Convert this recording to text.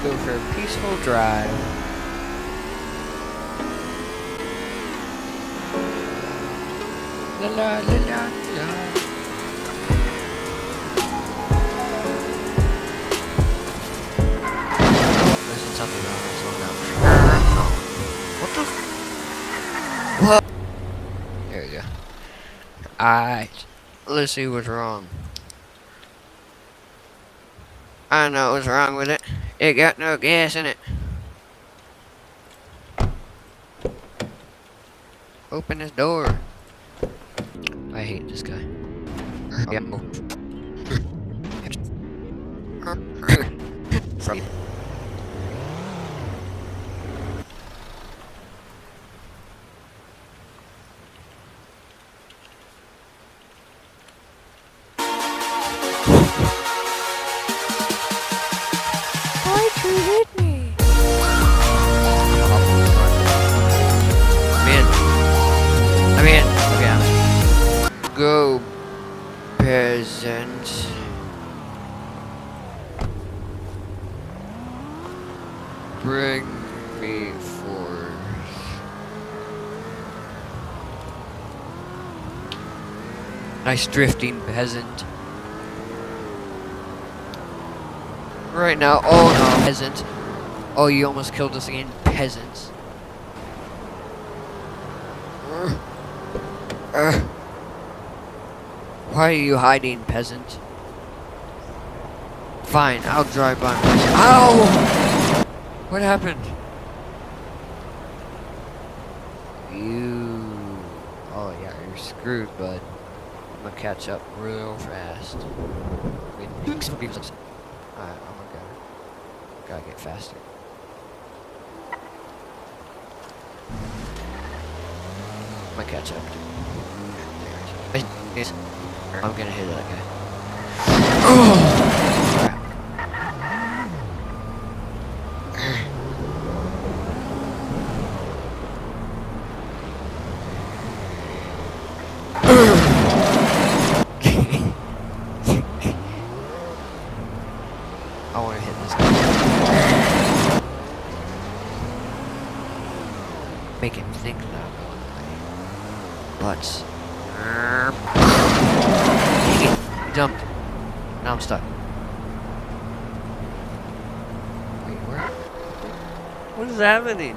go for a peaceful drive. La la la la la. There's something wrong. Slow down. What the? What? There we go. Alright. Let's see what's wrong. I know what's wrong with it. It got no gas in it. Open this door. I hate this guy. Why treated me? I'm in. Okay, I'm in. Go, peasant. Bring me forth. Nice drifting, peasant. Right now, oh no, peasant. Oh, you almost killed us again, peasants. Why are you hiding, peasant? Fine, I'll drive by myself. Ow! What happened? You... Oh yeah, you're screwed, bud. I'm gonna catch up real fast. Alright, I'm gonna go. Gotta get faster. I'm gonna catch up. I'm gonna hit that guy. Oh! I want to hit this guy. Make him think that I'm going away. But... Dang it! He jumped. Now I'm stuck. Wait, where? What is happening?